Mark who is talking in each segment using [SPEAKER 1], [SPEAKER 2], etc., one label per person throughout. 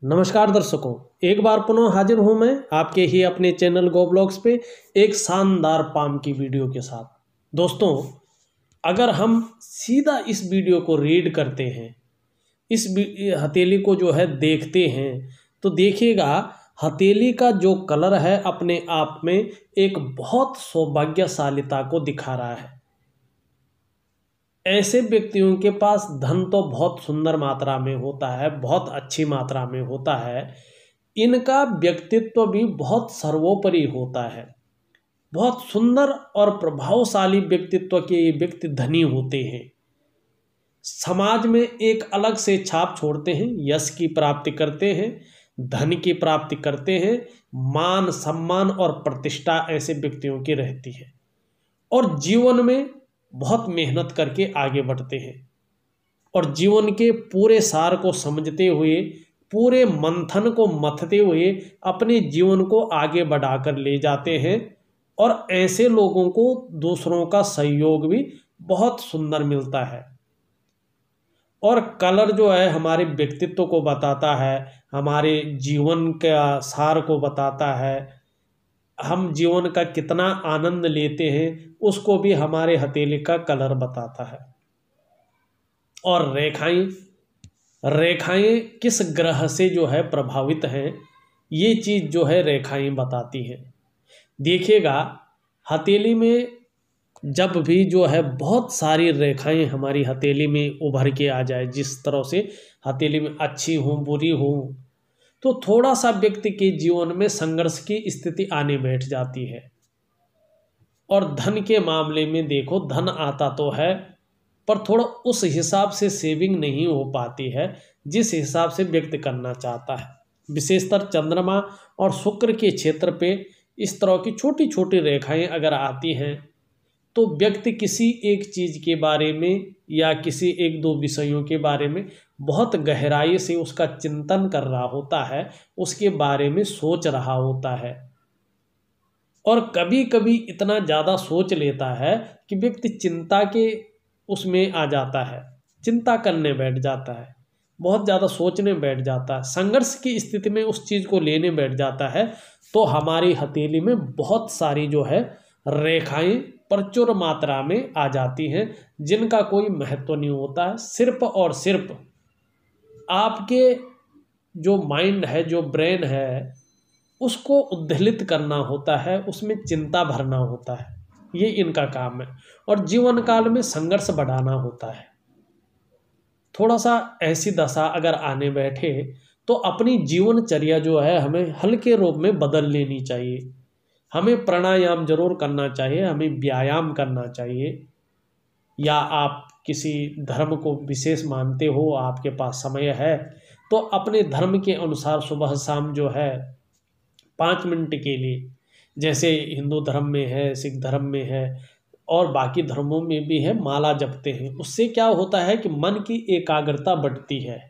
[SPEAKER 1] नमस्कार दर्शकों, एक बार पुनः हाजिर हूं मैं आपके ही अपने चैनल गो ब्लॉग्स पे एक शानदार पाम की वीडियो के साथ। दोस्तों, अगर हम सीधा इस वीडियो को रीड करते हैं, हथेली को जो है देखते हैं, तो देखिएगा हथेली का जो कलर है अपने आप में एक बहुत सौभाग्यशालीता को दिखा रहा है। ऐसे व्यक्तियों के पास धन तो बहुत सुंदर मात्रा में होता है, बहुत अच्छी मात्रा में होता है। इनका व्यक्तित्व भी बहुत सर्वोपरि होता है। बहुत सुंदर और प्रभावशाली व्यक्तित्व के ये व्यक्ति धनी होते हैं। समाज में एक अलग से छाप छोड़ते हैं, यश की प्राप्ति करते हैं, धन की प्राप्ति करते हैं, मान सम्मान और प्रतिष्ठा ऐसे व्यक्तियों की रहती है और जीवन में बहुत मेहनत करके आगे बढ़ते हैं और जीवन के पूरे सार को समझते हुए, पूरे मंथन को मथते हुए अपने जीवन को आगे बढ़ाकर ले जाते हैं और ऐसे लोगों को दूसरों का सहयोग भी बहुत सुंदर मिलता है। और कलर जो है हमारे व्यक्तित्व को बताता है, हमारे जीवन का सार को बताता है, हम जीवन का कितना आनंद लेते हैं उसको भी हमारे हथेली का कलर बताता है। और रेखाएं किस ग्रह से जो है प्रभावित हैं, ये चीज़ जो है रेखाएं बताती हैं। देखिएगा हथेली में जब भी जो है बहुत सारी रेखाएं हमारी हथेली में उभर के आ जाए, जिस तरह से हथेली में अच्छी हों बुरी हों, तो थोड़ा सा व्यक्ति के जीवन में संघर्ष की स्थिति आने बैठ जाती है। और धन के मामले में देखो, धन आता तो है पर थोड़ा उस हिसाब से सेविंग नहीं हो पाती है जिस हिसाब से व्यक्ति करना चाहता है। विशेषतर चंद्रमा और शुक्र के क्षेत्र पे इस तरह की छोटी छोटी रेखाएं अगर आती हैं तो व्यक्ति किसी एक चीज़ के बारे में या किसी एक दो विषयों के बारे में बहुत गहराई से उसका चिंतन कर रहा होता है, उसके बारे में सोच रहा होता है। और कभी कभी इतना ज़्यादा सोच लेता है कि व्यक्ति चिंता के उसमें आ जाता है, चिंता करने बैठ जाता है, बहुत ज़्यादा सोचने बैठ जाता है, संघर्ष की स्थिति में उस चीज़ को लेने बैठ जाता है। तो हमारी हथेली में बहुत सारी जो है रेखाएं प्रचुर मात्रा में आ जाती हैं जिनका कोई महत्व नहीं होता है। सिर्फ और सिर्फ आपके जो माइंड है, जो ब्रेन है, उसको उद्वेलित करना होता है, उसमें चिंता भरना होता है, ये इनका काम है। और जीवन काल में संघर्ष बढ़ाना होता है। थोड़ा सा ऐसी दशा अगर आने बैठे तो अपनी जीवनचर्या जो है हमें हल्के रूप में बदल लेनी चाहिए। हमें प्राणायाम जरूर करना चाहिए, हमें व्यायाम करना चाहिए। या आप किसी धर्म को विशेष मानते हो, आपके पास समय है, तो अपने धर्म के अनुसार सुबह शाम जो है 5 मिनट के लिए, जैसे हिंदू धर्म में है, सिख धर्म में है और बाकी धर्मों में भी है, माला जपते हैं। उससे क्या होता है कि मन की एकाग्रता बढ़ती है।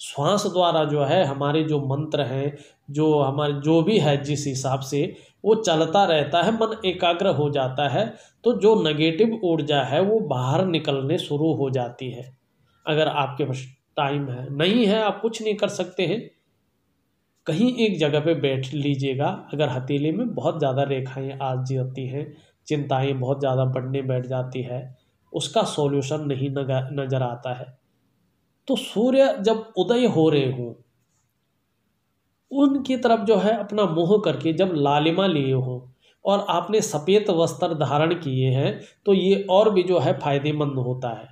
[SPEAKER 1] श्वास द्वारा जो है हमारे जो मंत्र हैं, जो हमारे जो भी है जिस हिसाब से वो चलता रहता है, मन एकाग्र हो जाता है, तो जो नेगेटिव ऊर्जा है वो बाहर निकलने शुरू हो जाती है। अगर आपके पास टाइम है, नहीं है आप कुछ नहीं कर सकते हैं, कहीं एक जगह पे बैठ लीजिएगा। अगर हथेली में बहुत ज़्यादा रेखाएं आ जाती हैं, चिंताएं बहुत ज़्यादा बढ़ने बैठ जाती है, उसका सॉल्यूशन नहीं नज़र आता है, तो सूर्य जब उदय हो रहे हों उनकी तरफ जो है अपना मुंह करके जब लालिमा लिए हो और आपने सफ़ेद वस्त्र धारण किए हैं, तो ये और भी जो है फायदेमंद होता है।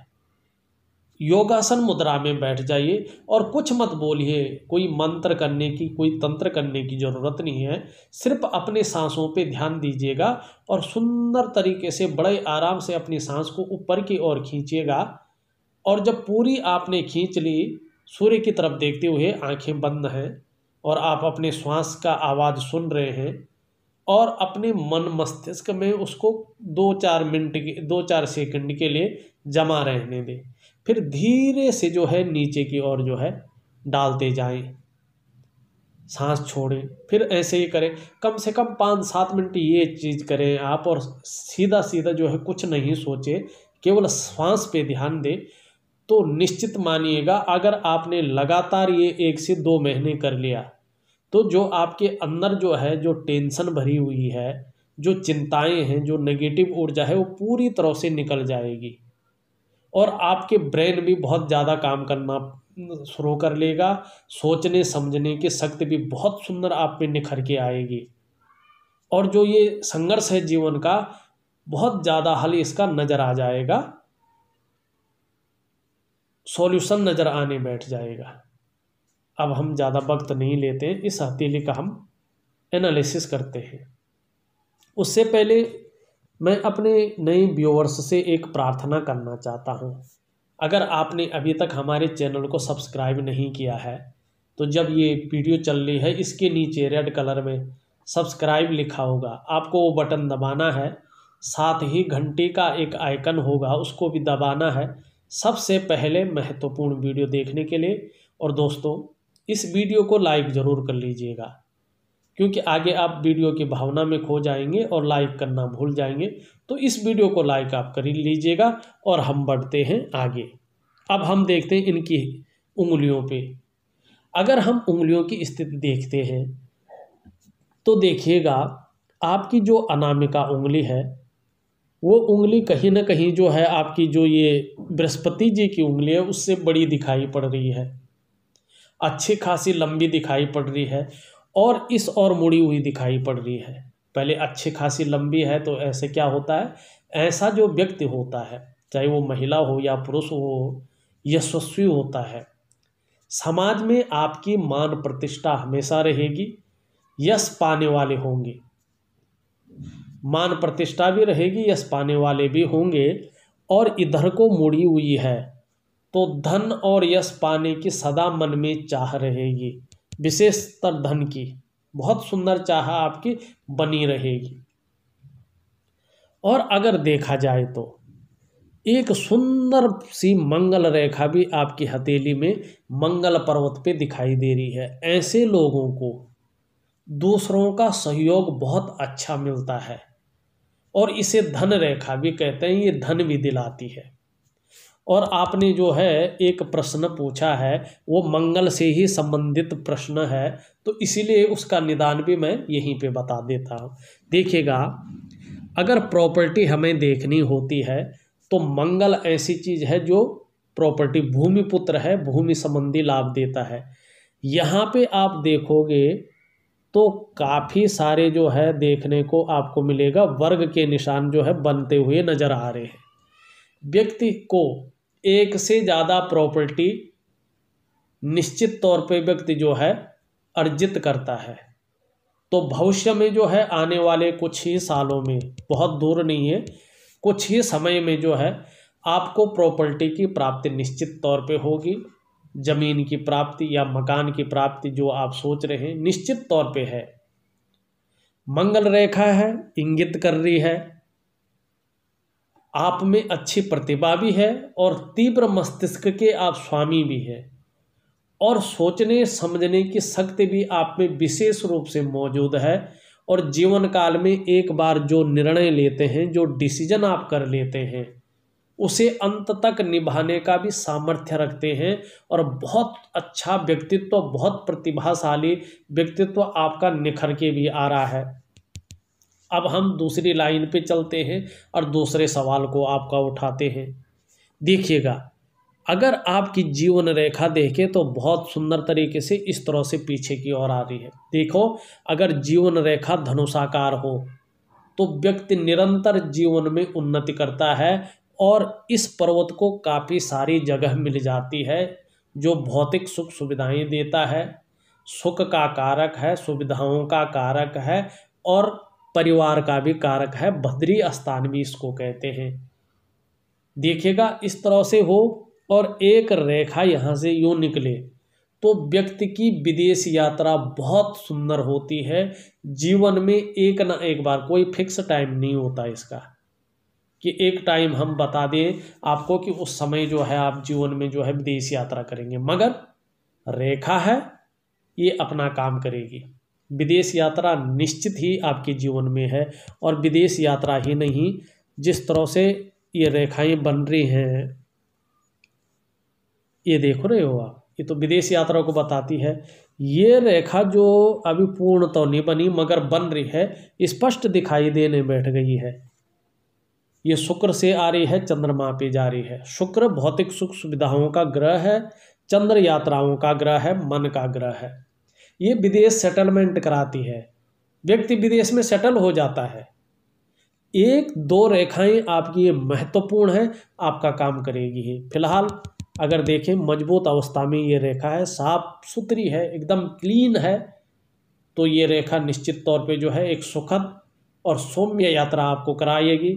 [SPEAKER 1] योगासन मुद्रा में बैठ जाइए और कुछ मत बोलिए, कोई मंत्र करने की, कोई तंत्र करने की ज़रूरत नहीं है। सिर्फ अपने सांसों पे ध्यान दीजिएगा और सुंदर तरीके से बड़े आराम से अपनी सांस को ऊपर की ओर खींचिएगा। और जब पूरी आपने खींच ली, सूर्य की तरफ देखते हुए आंखें बंद हैं और आप अपने श्वास का आवाज़ सुन रहे हैं और अपने मन मस्तिष्क में उसको 2-4 सेकंड के लिए जमा रहने दें। फिर धीरे से जो है नीचे की ओर जो है डालते जाएं, सांस छोड़ें, फिर ऐसे ही करें। कम से कम 5-7 मिनट ये चीज़ करें आप, और सीधा सीधा जो है कुछ नहीं सोचे, केवल श्वास पे ध्यान दें। तो निश्चित मानिएगा अगर आपने लगातार ये 1 से 2 महीने कर लिया तो जो आपके अंदर जो है, जो टेंशन भरी हुई है, जो चिंताएं हैं, जो नेगेटिव ऊर्जा है, वो पूरी तरह से निकल जाएगी और आपके ब्रेन भी बहुत ज़्यादा काम करना शुरू कर लेगा। सोचने समझने की शक्ति भी बहुत सुंदर आप में निखर के आएगी और जो ये संघर्ष है जीवन का, बहुत ज़्यादा हल इसका नज़र आ जाएगा, सॉल्यूशन नज़र आने बैठ जाएगा। अब हम ज़्यादा वक्त नहीं लेते हैं, इस हथेली का हम एनालिसिस करते हैं। उससे पहले मैं अपने नए व्यूअर्स से एक प्रार्थना करना चाहता हूँ। अगर आपने अभी तक हमारे चैनल को सब्सक्राइब नहीं किया है तो जब ये वीडियो चल रही है इसके नीचे रेड कलर में सब्सक्राइब लिखा होगा, आपको वो बटन दबाना है। साथ ही घंटी का एक आइकन होगा, उसको भी दबाना है सबसे पहले महत्वपूर्ण वीडियो देखने के लिए। और दोस्तों, इस वीडियो को लाइक ज़रूर कर लीजिएगा, क्योंकि आगे आप वीडियो की भावना में खो जाएंगे और लाइक करना भूल जाएंगे। तो इस वीडियो को लाइक आप कर लीजिएगा और हम बढ़ते हैं आगे। अब हम देखते हैं इनकी उंगलियों पे। अगर हम उंगलियों की स्थिति देखते हैं तो देखिएगा, आपकी जो अनामिका उंगली है वो उंगली कहीं ना कहीं जो है आपकी जो ये बृहस्पति जी की उंगली है उससे बड़ी दिखाई पड़ रही है, अच्छी खासी लंबी दिखाई पड़ रही है और इस और मुड़ी हुई दिखाई पड़ रही है। पहले अच्छी खासी लंबी है तो ऐसे क्या होता है, ऐसा जो व्यक्ति होता है, चाहे वो महिला हो या पुरुष हो, यशस्वी होता है। समाज में आपकी मान प्रतिष्ठा हमेशा रहेगी, यश पाने वाले होंगे, मान प्रतिष्ठा भी रहेगी, यश पाने वाले भी होंगे। और इधर को मुड़ी हुई है तो धन और यश पाने की सदा मन में चाह रहेगी, विशेषतर धन की बहुत सुंदर चाह आपकी बनी रहेगी। और अगर देखा जाए तो एक सुंदर सी मंगल रेखा भी आपकी हथेली में मंगल पर्वत पे दिखाई दे रही है। ऐसे लोगों को दूसरों का सहयोग बहुत अच्छा मिलता है और इसे धन रेखा भी कहते हैं, ये धन भी दिलाती है। और आपने जो है एक प्रश्न पूछा है वो मंगल से ही संबंधित प्रश्न है, तो इसीलिए उसका निदान भी मैं यहीं पे बता देता हूँ। देखिएगा, अगर प्रॉपर्टी हमें देखनी होती है तो मंगल ऐसी चीज़ है जो प्रॉपर्टी, भूमि पुत्र है, भूमि संबंधी लाभ देता है। यहाँ पे आप देखोगे तो काफ़ी सारे जो है देखने को आपको मिलेगा, वर्ग के निशान जो है बनते हुए नज़र आ रहे हैं। व्यक्ति को एक से ज़्यादा प्रॉपर्टी निश्चित तौर पे व्यक्ति जो है अर्जित करता है। तो भविष्य में जो है आने वाले कुछ ही सालों में, बहुत दूर नहीं है, कुछ ही समय में जो है आपको प्रॉपर्टी की प्राप्ति निश्चित तौर पे होगी। ज़मीन की प्राप्ति या मकान की प्राप्ति जो आप सोच रहे हैं निश्चित तौर पे है। मंगल रेखा है, इंगित कर रही है आप में अच्छी प्रतिभा भी है और तीव्र मस्तिष्क के आप स्वामी भी हैं और सोचने समझने की शक्ति भी आप में विशेष रूप से मौजूद है। और जीवन काल में एक बार जो निर्णय लेते हैं, जो डिसीजन आप कर लेते हैं, उसे अंत तक निभाने का भी सामर्थ्य रखते हैं और बहुत अच्छा व्यक्तित्व, बहुत प्रतिभाशाली व्यक्तित्व आपका निखर के भी आ रहा है। अब हम दूसरी लाइन पे चलते हैं और दूसरे सवाल को आपका उठाते हैं। देखिएगा, अगर आपकी जीवन रेखा देखें तो बहुत सुंदर तरीके से इस तरह से पीछे की ओर आ रही है। देखो, अगर जीवन रेखा धनुषाकार हो तो व्यक्ति निरंतर जीवन में उन्नति करता है और इस पर्वत को काफ़ी सारी जगह मिल जाती है जो भौतिक सुख सुविधाएं देता है, सुख का कारक है, सुविधाओं का कारक है और परिवार का भी कारक है। भद्री स्थान भी इसको कहते हैं। देखिएगा, इस तरह से हो और एक रेखा यहाँ से यूँ निकले तो व्यक्ति की विदेश यात्रा बहुत सुंदर होती है। जीवन में एक ना एक बार, कोई फिक्स टाइम नहीं होता इसका कि एक टाइम हम बता दें आपको कि उस समय जो है आप जीवन में जो है विदेश यात्रा करेंगे, मगर रेखा है ये अपना काम करेगी। विदेश यात्रा निश्चित ही आपके जीवन में है और विदेश यात्रा ही नहीं, जिस तरह से ये रेखाएं बन रही हैं ये देख रहे हो आप, ये तो विदेश यात्रा को बताती है। ये रेखा जो अभी पूर्ण तो नहीं बनी मगर बन रही है, स्पष्ट दिखाई देने बैठ गई है। ये शुक्र से आ रही है, चंद्रमा पे जा रही है। शुक्र भौतिक सुख सुविधाओं का ग्रह है, चंद्र यात्राओं का ग्रह है, मन का ग्रह है। ये विदेश सेटलमेंट कराती है, व्यक्ति विदेश में सेटल हो जाता है। एक दो रेखाएं आपकी ये महत्वपूर्ण है, आपका काम करेगी ही। फिलहाल अगर देखें मजबूत अवस्था में ये रेखा है, साफ सुथरी है, एकदम क्लीन है, तो ये रेखा निश्चित तौर पे जो है एक सुखद और सौम्य यात्रा आपको कराएगी।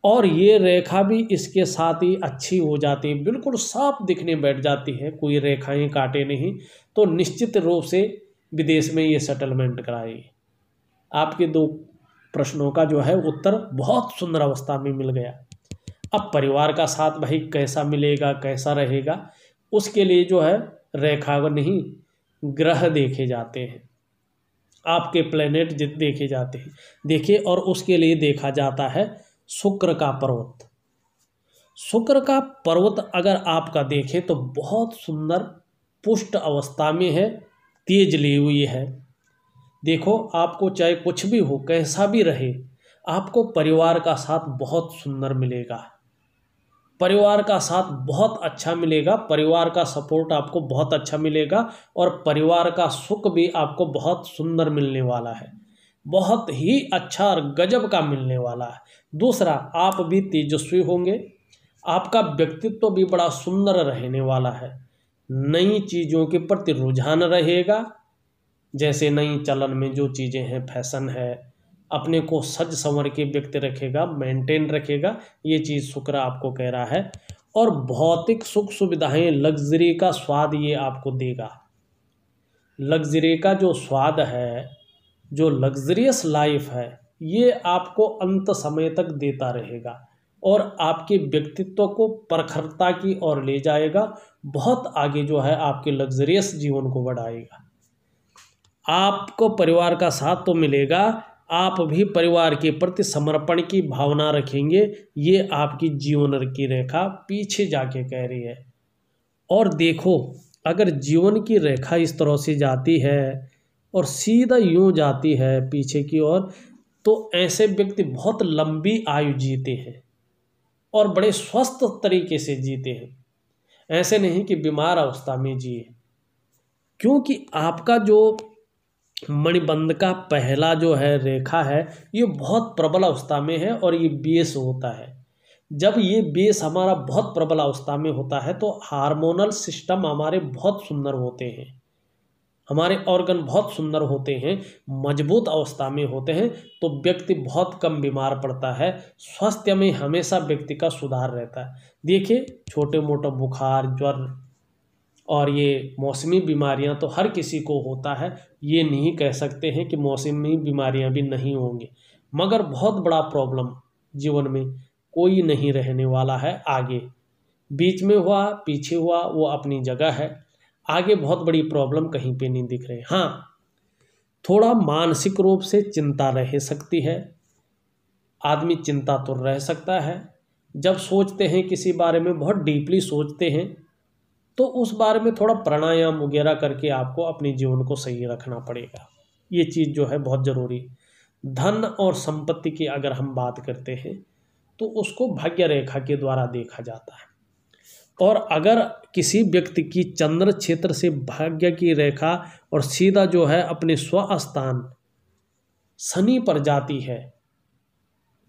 [SPEAKER 1] और ये रेखा भी इसके साथ ही अच्छी हो जाती है, बिल्कुल साफ दिखने बैठ जाती है, कोई रेखाएं काटे नहीं, तो निश्चित रूप से विदेश में ये सेटलमेंट कराएगी। आपके दो प्रश्नों का जो है उत्तर बहुत सुंदर अवस्था में मिल गया। अब परिवार का साथ भाई कैसा मिलेगा, कैसा रहेगा, उसके लिए जो है रेखा नहीं ग्रह देखे जाते हैं, आपके प्लेनेट देखे जाते हैं। देखिए, और उसके लिए देखा जाता है शुक्र का पर्वत। शुक्र का पर्वत अगर आपका देखें तो बहुत सुंदर पुष्ट अवस्था में है, तेज ली हुई है। देखो, आपको चाहे कुछ भी हो, कैसा भी रहे, आपको परिवार का साथ बहुत सुंदर मिलेगा, परिवार का साथ बहुत अच्छा मिलेगा, परिवार का सपोर्ट आपको बहुत अच्छा मिलेगा, और परिवार का सुख भी आपको बहुत सुंदर मिलने वाला है, बहुत ही अच्छा और गजब का मिलने वाला है। दूसरा, आप भी तेजस्वी होंगे, आपका व्यक्तित्व भी बड़ा सुंदर रहने वाला है, नई चीज़ों के प्रति रुझान रहेगा, जैसे नई चलन में जो चीज़ें हैं, फैशन है, अपने को सज संवर के व्यक्ति रखेगा, मेंटेन रखेगा, ये चीज़ शुक्र आपको कह रहा है। और भौतिक सुख सुविधाएं, लग्जरी का स्वाद ये आपको देगा। लग्जरी का जो स्वाद है, जो लग्जरियस लाइफ है, ये आपको अंत समय तक देता रहेगा और आपके व्यक्तित्व को प्रखरता की ओर ले जाएगा, बहुत आगे जो है आपके लग्जरियस जीवन को बढ़ाएगा। आपको परिवार का साथ तो मिलेगा, आप भी परिवार के प्रति समर्पण की भावना रखेंगे, ये आपकी जीवन की रेखा पीछे जाके कह रही है। और देखो, अगर जीवन की रेखा इस तरह से जाती है और सीधा यूं जाती है पीछे की ओर, तो ऐसे व्यक्ति बहुत लंबी आयु जीते हैं और बड़े स्वस्थ तरीके से जीते हैं। ऐसे नहीं कि बीमार अवस्था में जिए, क्योंकि आपका जो मणिबंध का पहला जो है रेखा है, ये बहुत प्रबल अवस्था में है और ये बेस होता है। जब ये बेस हमारा बहुत प्रबल अवस्था में होता है तो हार्मोनल सिस्टम हमारे बहुत सुंदर होते हैं, हमारे ऑर्गन बहुत सुंदर होते हैं, मजबूत अवस्था में होते हैं, तो व्यक्ति बहुत कम बीमार पड़ता है, स्वास्थ्य में हमेशा व्यक्ति का सुधार रहता है। देखिए, छोटे मोटे बुखार, ज्वर और ये मौसमी बीमारियां तो हर किसी को होता है, ये नहीं कह सकते हैं कि मौसमी बीमारियां भी नहीं होंगी, मगर बहुत बड़ा प्रॉब्लम जीवन में कोई नहीं रहने वाला है आगे। बीच में हुआ, पीछे हुआ, वो अपनी जगह है, आगे बहुत बड़ी प्रॉब्लम कहीं पे नहीं दिख रही। हाँ, थोड़ा मानसिक रूप से चिंता रह सकती है, आदमी चिंता तो रह सकता है। जब सोचते हैं किसी बारे में, बहुत डीपली सोचते हैं, तो उस बारे में थोड़ा प्राणायाम वगैरह करके आपको अपने जीवन को सही रखना पड़ेगा, ये चीज़ जो है बहुत ज़रूरी। धन और संपत्ति की अगर हम बात करते हैं तो उसको भाग्य रेखा के द्वारा देखा जाता है, और अगर किसी व्यक्ति की चंद्र क्षेत्र से भाग्य की रेखा और सीधा जो है अपने स्वस्थान शनि पर जाती है,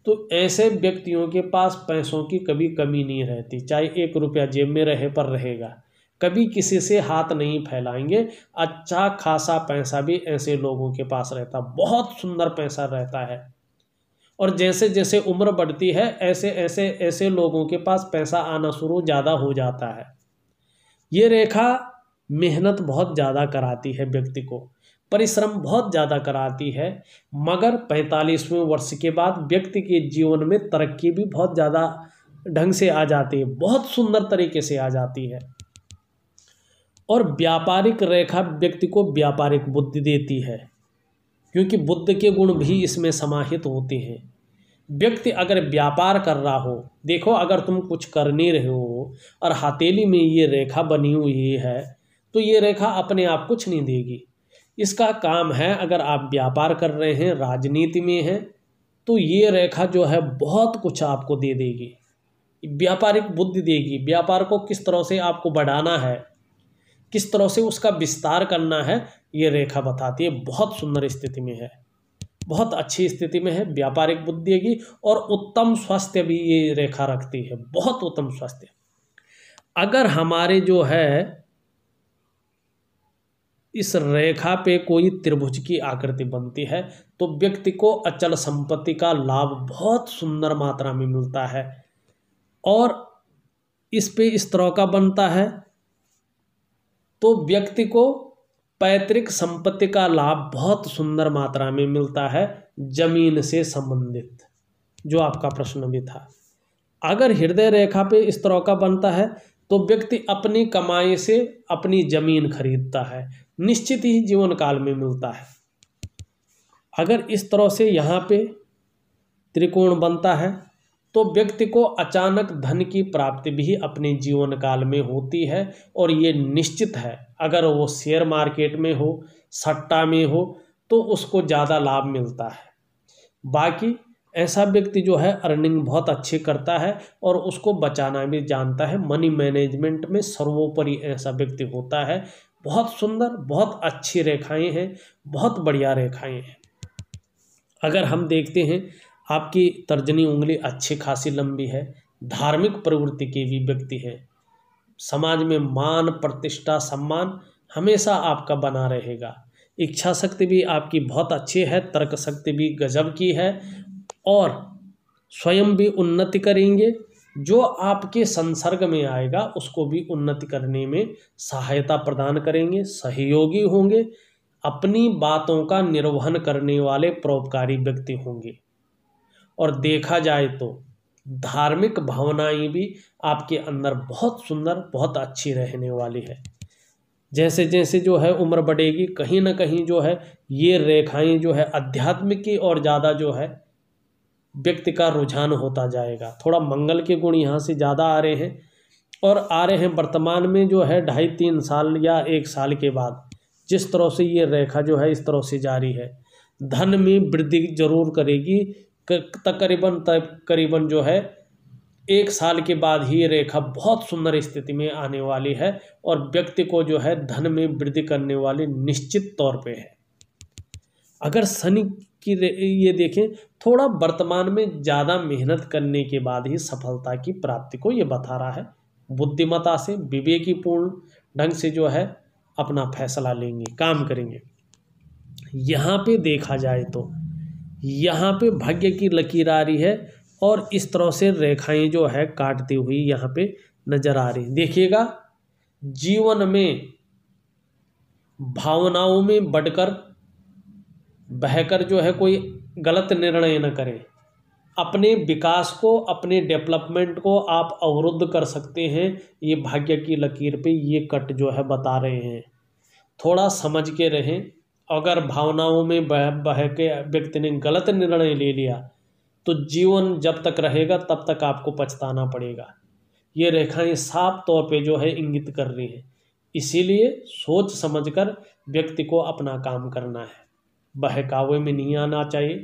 [SPEAKER 1] तो ऐसे व्यक्तियों के पास पैसों की कभी कमी नहीं रहती, चाहे 1 रुपया जेब में रहे पर रहेगा, कभी किसी से हाथ नहीं फैलाएंगे। अच्छा खासा पैसा भी ऐसे लोगों के पास रहता, बहुत सुंदर पैसा रहता है। और जैसे जैसे उम्र बढ़ती है, ऐसे ऐसे ऐसे लोगों के पास पैसा आना शुरू ज़्यादा हो जाता है। ये रेखा मेहनत बहुत ज़्यादा कराती है, व्यक्ति को परिश्रम बहुत ज़्यादा कराती है, मगर 45वें वर्ष के बाद व्यक्ति के जीवन में तरक्की भी बहुत ज़्यादा ढंग से आ जाती है, बहुत सुंदर तरीके से आ जाती है। और व्यापारिक रेखा व्यक्ति को व्यापारिक बुद्धि देती है, क्योंकि बुद्ध के गुण भी इसमें समाहित होते हैं। व्यक्ति अगर व्यापार कर रहा हो, देखो अगर तुम कुछ कर नहीं रहे हो और हथेली में ये रेखा बनी हुई है, तो ये रेखा अपने आप कुछ नहीं देगी। इसका काम है, अगर आप व्यापार कर रहे हैं, राजनीति में हैं, तो ये रेखा जो है बहुत कुछ आपको दे देगी, व्यापारिक बुद्धि देगी। व्यापार को किस तरह से आपको बढ़ाना है, किस तरह से उसका विस्तार करना है, ये रेखा बताती है। बहुत सुंदर स्थिति में है, बहुत अच्छी स्थिति में है, व्यापारिक बुद्धि देगी और उत्तम स्वास्थ्य भी ये रेखा रखती है, बहुत उत्तम स्वास्थ्य। अगर हमारे जो है इस रेखा पे कोई त्रिभुज की आकृति बनती है, तो व्यक्ति को अचल संपत्ति का लाभ बहुत सुंदर मात्रा में मिलता है। और इस पे इस तरह का बनता है तो व्यक्ति को पैतृक संपत्ति का लाभ बहुत सुंदर मात्रा में मिलता है, जमीन से संबंधित, जो आपका प्रश्न भी था। अगर हृदय रेखा पे इस तरह का बनता है तो व्यक्ति अपनी कमाई से अपनी जमीन खरीदता है, निश्चित ही जीवन काल में मिलता है। अगर इस तरह से यहाँ पे त्रिकोण बनता है तो व्यक्ति को अचानक धन की प्राप्ति भी अपने जीवन काल में होती है, और ये निश्चित है। अगर वो शेयर मार्केट में हो, सट्टा में हो, तो उसको ज़्यादा लाभ मिलता है। बाकी ऐसा व्यक्ति जो है अर्निंग बहुत अच्छी करता है और उसको बचाना भी जानता है, मनी मैनेजमेंट में सर्वोपरि ऐसा व्यक्ति होता है। बहुत सुंदर, बहुत अच्छी रेखाएं हैं, बहुत बढ़िया रेखाएं हैं। अगर हम देखते हैं आपकी तर्जनी उंगली अच्छी खासी लंबी है, धार्मिक प्रवृत्ति के भी व्यक्ति हैं, समाज में मान प्रतिष्ठा सम्मान हमेशा आपका बना रहेगा, इच्छा शक्ति भी आपकी बहुत अच्छी है, तर्क शक्ति भी गजब की है, और स्वयं भी उन्नति करेंगे। जो आपके संसर्ग में आएगा उसको भी उन्नति करने में सहायता प्रदान करेंगे, सहयोगी होंगे, अपनी बातों का निर्वहन करने वाले परोपकारी व्यक्ति होंगे। और देखा जाए तो धार्मिक भावनाएं भी आपके अंदर बहुत सुंदर, बहुत अच्छी रहने वाली है। जैसे जैसे जो है उम्र बढ़ेगी, कहीं ना कहीं जो है ये रेखाएं जो है अध्यात्म की और ज़्यादा जो है व्यक्ति का रुझान होता जाएगा। थोड़ा मंगल के गुण यहाँ से ज़्यादा आ रहे हैं, और आ रहे हैं वर्तमान में जो है 2.5-3 साल या 1 साल के बाद। जिस तरह से ये रेखा जो है इस तरह से जारी है, धन में वृद्धि जरूर करेगी। तकरीबन जो है 1 साल के बाद ही ये रेखा बहुत सुंदर स्थिति में आने वाली है, और व्यक्ति को जो है धन में वृद्धि करने वाली निश्चित तौर पे है। अगर शनि की ये देखें, थोड़ा वर्तमान में ज़्यादा मेहनत करने के बाद ही सफलता की प्राप्ति को ये बता रहा है। बुद्धिमत्ता से, विवेकीपूर्ण ढंग से जो है अपना फैसला लेंगे, काम करेंगे। यहाँ पे देखा जाए तो यहाँ पे भाग्य की लकीर आ रही है, और इस तरह से रेखाएं जो है काटती हुई यहाँ पे नजर आ रही। देखिएगा, जीवन में भावनाओं में बढ़कर बहकर जो है कोई गलत निर्णय न करें। अपने विकास को, अपने डेवलपमेंट को आप अवरुद्ध कर सकते हैं। ये भाग्य की लकीर पे ये कट जो है बता रहे हैं। थोड़ा समझ के रहें। अगर भावनाओं में बह के व्यक्ति ने गलत निर्णय ले लिया तो जीवन जब तक रहेगा तब तक आपको पछताना पड़ेगा। ये रेखाएं साफ तौर पे जो है इंगित कर रही हैं। इसीलिए सोच समझकर व्यक्ति को अपना काम करना है, बहकावे में नहीं आना चाहिए,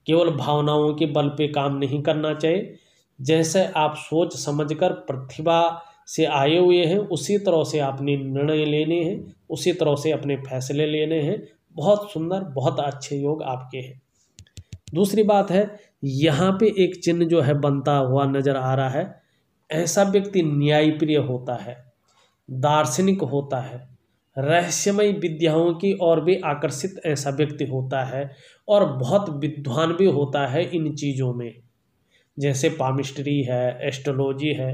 [SPEAKER 1] केवल भावनाओं के बल पे काम नहीं करना चाहिए। जैसे आप सोच समझकर प्रतिभा से आए हुए हैं उसी तरह से आपने निर्णय लेने हैं, उसी तरह से अपने फैसले लेने हैं। बहुत सुंदर, बहुत अच्छे योग आपके हैं। दूसरी बात है, यहाँ पे एक चिन्ह जो है बनता हुआ नजर आ रहा है। ऐसा व्यक्ति न्यायप्रिय होता है, दार्शनिक होता है, रहस्यमय विद्याओं की ओर भी आकर्षित ऐसा व्यक्ति होता है, और बहुत विद्वान भी होता है इन चीज़ों में, जैसे पामिस्ट्री है, एस्ट्रोलॉजी है।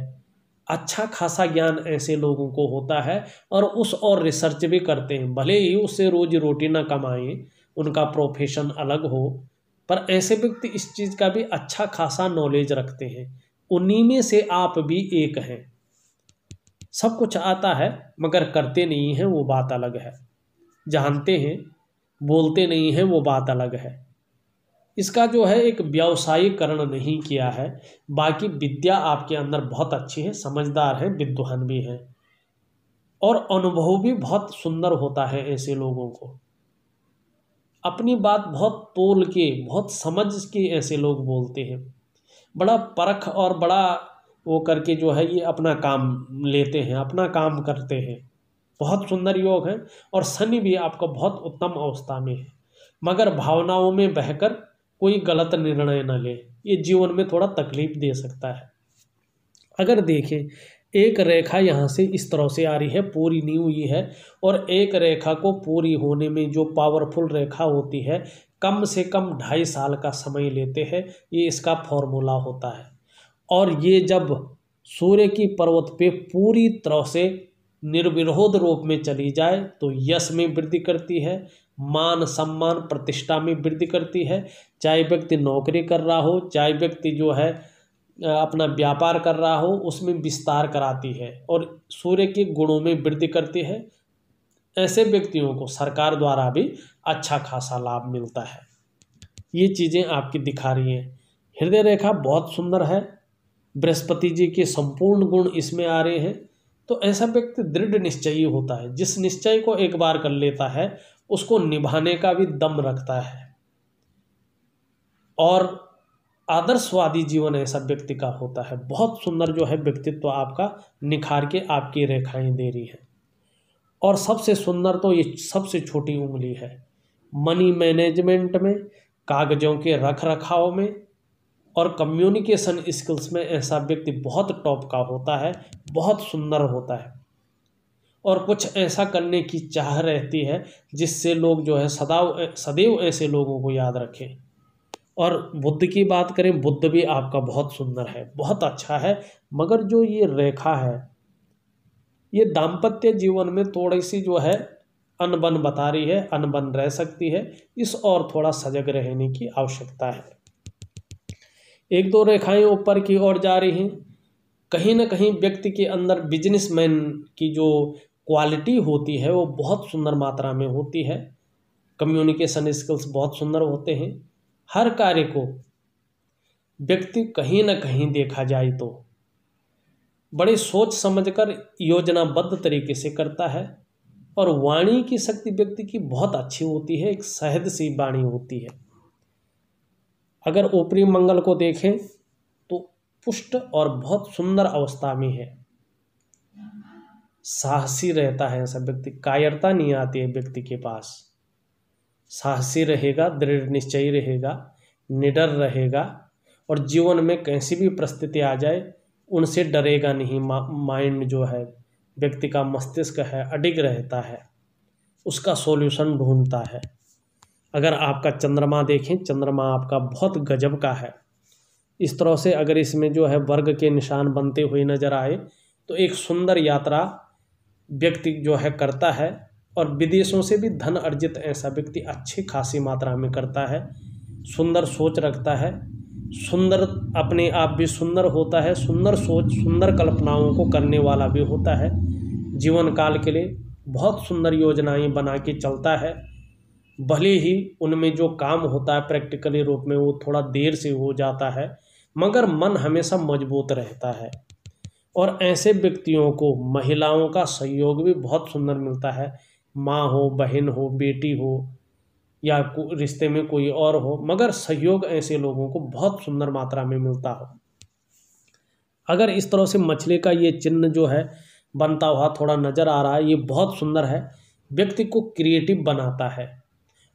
[SPEAKER 1] अच्छा खासा ज्ञान ऐसे लोगों को होता है, और उस और रिसर्च भी करते हैं। भले ही उससे रोजी रोटी ना कमाएं, उनका प्रोफेशन अलग हो, पर ऐसे व्यक्ति इस चीज़ का भी अच्छा खासा नॉलेज रखते हैं। उन्हीं में से आप भी एक हैं। सब कुछ आता है मगर करते नहीं हैं, वो बात अलग है। जानते हैं, बोलते नहीं हैं, वो बात अलग है। इसका जो है एक व्यावसायीकरण नहीं किया है। बाकी विद्या आपके अंदर बहुत अच्छी है, समझदार है, विद्वान भी है और अनुभव भी बहुत सुंदर होता है। ऐसे लोगों को अपनी बात बहुत तोल के, बहुत समझ के ऐसे लोग बोलते हैं। बड़ा परख और बड़ा वो करके जो है ये अपना काम लेते हैं, अपना काम करते हैं। बहुत सुंदर योग है और शनि भी आपका बहुत उत्तम अवस्था में है। मगर भावनाओं में बहकर कोई गलत निर्णय न ले, ये जीवन में थोड़ा तकलीफ दे सकता है। अगर देखें, एक रेखा यहाँ से इस तरह से आ रही है, पूरी नहीं हुई है, और एक रेखा को पूरी होने में जो पावरफुल रेखा होती है कम से कम 2.5 साल का समय लेते हैं। ये इसका फॉर्मूला होता है। और ये जब सूर्य की पर्वत पे पूरी तरह से निर्विरोध रूप में चली जाए तो यश में वृद्धि करती है, मान सम्मान प्रतिष्ठा में वृद्धि करती है। चाहे व्यक्ति नौकरी कर रहा हो, चाहे व्यक्ति जो है अपना व्यापार कर रहा हो, उसमें विस्तार कराती है और सूर्य के गुणों में वृद्धि करती है। ऐसे व्यक्तियों को सरकार द्वारा भी अच्छा खासा लाभ मिलता है। ये चीज़ें आपकी दिखा रही हैं। हृदय रेखा बहुत सुंदर है, बृहस्पति जी के संपूर्ण गुण इसमें आ रहे हैं। तो ऐसा व्यक्ति दृढ़ निश्चयी होता है, जिस निश्चय को एक बार कर लेता है उसको निभाने का भी दम रखता है। और आदर्शवादी जीवन ऐसा व्यक्ति का होता है। बहुत सुंदर जो है व्यक्तित्व आपका निखार के आपकी रेखाएं दे रही है। और सबसे सुंदर तो ये सबसे छोटी उंगली है, मनी मैनेजमेंट में, कागजों के रख रखाव में और कम्युनिकेशन स्किल्स में ऐसा व्यक्ति बहुत टॉप का होता है, बहुत सुंदर होता है। और कुछ ऐसा करने की चाह रहती है जिससे लोग जो है सदैव ऐसे लोगों को याद रखें। और बुद्ध की बात करें, बुद्ध भी आपका बहुत सुंदर है, बहुत अच्छा है। मगर जो ये रेखा है ये दाम्पत्य जीवन में थोड़ी सी जो है अनबन बता रही है, अनबन रह सकती है। इस और थोड़ा सजग रहने की आवश्यकता है। एक दो रेखाएं ऊपर की ओर जा रही हैं। कहीं ना कहीं व्यक्ति के अंदर बिजनेसमैन की जो क्वालिटी होती है वो बहुत सुंदर मात्रा में होती है। कम्युनिकेशन स्किल्स बहुत सुंदर होते हैं। हर कार्य को व्यक्ति कहीं ना कहीं देखा जाए तो बड़े सोच समझकर योजनाबद्ध तरीके से करता है। और वाणी की शक्ति व्यक्ति की बहुत अच्छी होती है, एक सहज सी वाणी होती है। अगर ऊपरी मंगल को देखें तो पुष्ट और बहुत सुंदर अवस्था में है। साहसी रहता है ऐसा व्यक्ति, कायरता नहीं आती है व्यक्ति के पास। साहसी रहेगा, दृढ़ निश्चयी रहेगा, निडर रहेगा और जीवन में कैसी भी परिस्थिति आ जाए उनसे डरेगा नहीं। माइंड जो है व्यक्ति का, मस्तिष्क है, अडिग रहता है, उसका सॉल्यूशन ढूंढता है। अगर आपका चंद्रमा देखें, चंद्रमा आपका बहुत गजब का है। इस तरह से अगर इसमें जो है वर्ग के निशान बनते हुए नजर आए तो एक सुंदर यात्रा व्यक्ति जो है करता है। और विदेशों से भी धन अर्जित ऐसा व्यक्ति अच्छी खासी मात्रा में करता है। सुंदर सोच रखता है, सुंदर अपने आप भी सुंदर होता है, सुंदर सोच, सुंदर कल्पनाओं को करने वाला भी होता है। जीवन काल के लिए बहुत सुंदर योजनाएं बना के चलता है। भले ही उनमें जो काम होता है प्रैक्टिकली रूप में वो थोड़ा देर से हो जाता है, मगर मन हमेशा मजबूत रहता है। और ऐसे व्यक्तियों को महिलाओं का सहयोग भी बहुत सुंदर मिलता है। माँ हो, बहन हो, बेटी हो या रिश्ते में कोई और हो, मगर सहयोग ऐसे लोगों को बहुत सुंदर मात्रा में मिलता हो। अगर इस तरह से मछली का ये चिन्ह जो है बनता हुआ थोड़ा नज़र आ रहा है, ये बहुत सुंदर है, व्यक्ति को क्रिएटिव बनाता है।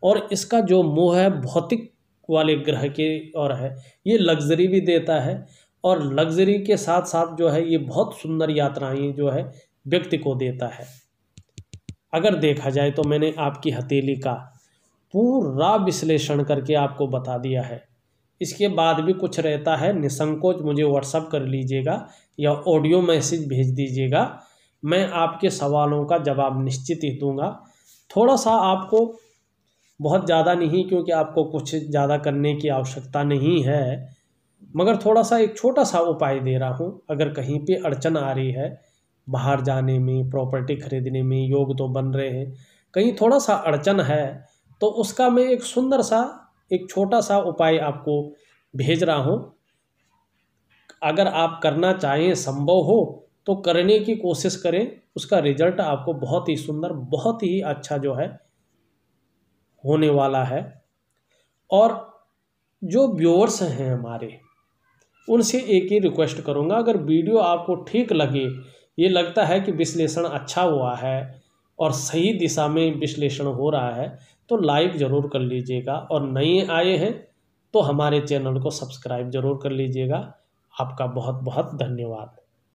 [SPEAKER 1] और इसका जो मोह है भौतिक वाले ग्रह के और है, ये लग्जरी भी देता है। और लग्जरी के साथ साथ जो है ये बहुत सुंदर यात्राएं जो है व्यक्ति को देता है। अगर देखा जाए तो मैंने आपकी हथेली का पूरा विश्लेषण करके आपको बता दिया है। इसके बाद भी कुछ रहता है, निसंकोच मुझे व्हाट्सअप कर लीजिएगा या ऑडियो मैसेज भेज दीजिएगा। मैं आपके सवालों का जवाब निश्चित ही दूंगा। थोड़ा सा आपको, बहुत ज़्यादा नहीं क्योंकि आपको कुछ ज़्यादा करने की आवश्यकता नहीं है, मगर थोड़ा सा एक छोटा सा उपाय दे रहा हूँ। अगर कहीं पे अड़चन आ रही है बाहर जाने में, प्रॉपर्टी खरीदने में, योग तो बन रहे हैं, कहीं थोड़ा सा अड़चन है तो उसका मैं एक सुंदर सा एक छोटा सा उपाय आपको भेज रहा हूँ। अगर आप करना चाहें, संभव हो तो करने की कोशिश करें, उसका रिजल्ट आपको बहुत ही सुंदर, बहुत ही अच्छा जो है होने वाला है। और जो व्यूअर्स हैं हमारे, उनसे एक ही रिक्वेस्ट करूंगा, अगर वीडियो आपको ठीक लगे, ये लगता है कि विश्लेषण अच्छा हुआ है और सही दिशा में विश्लेषण हो रहा है, तो लाइक ज़रूर कर लीजिएगा। और नए आए हैं तो हमारे चैनल को सब्सक्राइब ज़रूर कर लीजिएगा। आपका बहुत बहुत धन्यवाद।